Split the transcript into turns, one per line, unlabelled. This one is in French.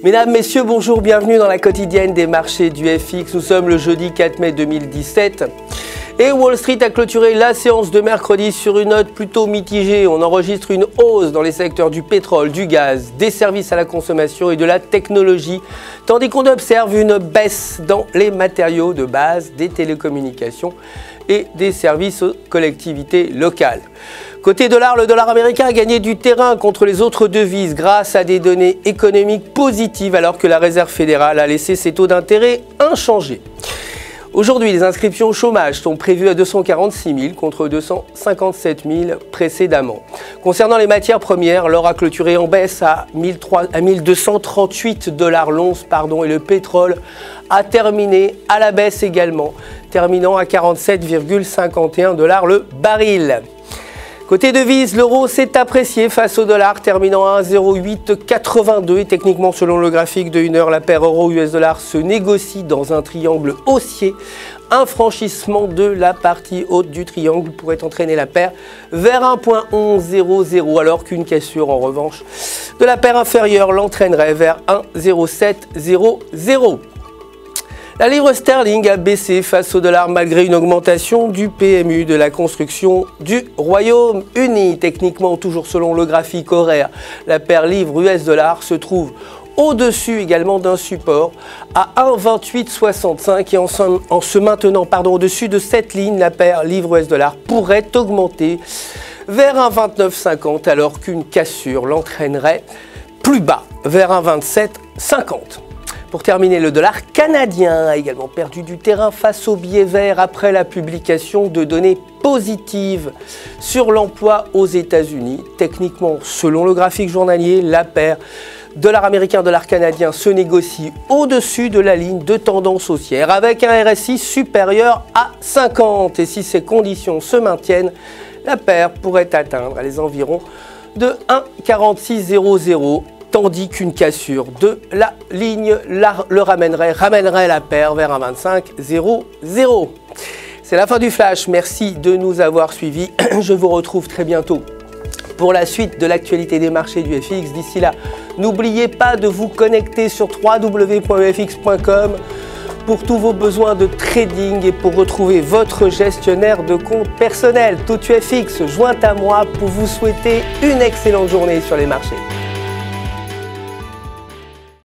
Mesdames, Messieurs, bonjour, bienvenue dans la quotidienne des marchés du FX. Nous sommes le jeudi 4 mai 2017 et Wall Street a clôturé la séance de mercredi sur une note plutôt mitigée. On enregistre une hausse dans les secteurs du pétrole, du gaz, des services à la consommation et de la technologie, tandis qu'on observe une baisse dans les matériaux de base, des télécommunications et des services aux collectivités locales. Côté dollar, le dollar américain a gagné du terrain contre les autres devises grâce à des données économiques positives alors que la Réserve fédérale a laissé ses taux d'intérêt inchangés. Aujourd'hui, les inscriptions au chômage sont prévues à 246 000 contre 257 000 précédemment. Concernant les matières premières, l'or a clôturé en baisse à 1238 $ l'once et le pétrole a terminé à la baisse également, terminant à 47,51 $ le baril. Côté devise, l'euro s'est apprécié face au dollar, terminant à 1,0882 et techniquement selon le graphique de 1 heure, la paire euro-US dollar se négocie dans un triangle haussier. Un franchissement de la partie haute du triangle pourrait entraîner la paire vers 1,1100 alors qu'une cassure en revanche de la paire inférieure l'entraînerait vers 1,0700. La livre sterling a baissé face au dollar malgré une augmentation du PMU de la construction du Royaume-Uni. Techniquement, toujours selon le graphique horaire, la paire livre US dollar se trouve au-dessus également d'un support à 1,2865 et en se maintenant au-dessus de cette ligne, la paire livre US dollar pourrait augmenter vers 1,2950 alors qu'une cassure l'entraînerait plus bas vers 1,2750. Pour terminer, le dollar canadien a également perdu du terrain face au billet vert après la publication de données positives sur l'emploi aux États-Unis. Techniquement, selon le graphique journalier, la paire dollar américain, dollar canadien se négocie au-dessus de la ligne de tendance haussière avec un RSI supérieur à 50. Et si ces conditions se maintiennent, la paire pourrait atteindre les environs de 1,4600. Tandis qu'une cassure de la ligne le ramènerait la paire vers 1,2500. C'est la fin du flash, merci de nous avoir suivis. Je vous retrouve très bientôt pour la suite de l'actualité des marchés du FX. D'ici là, n'oubliez pas de vous connecter sur www.fx.com pour tous vos besoins de trading et pour retrouver votre gestionnaire de compte personnel. ToutFX joint à moi pour vous souhaiter une excellente journée sur les marchés.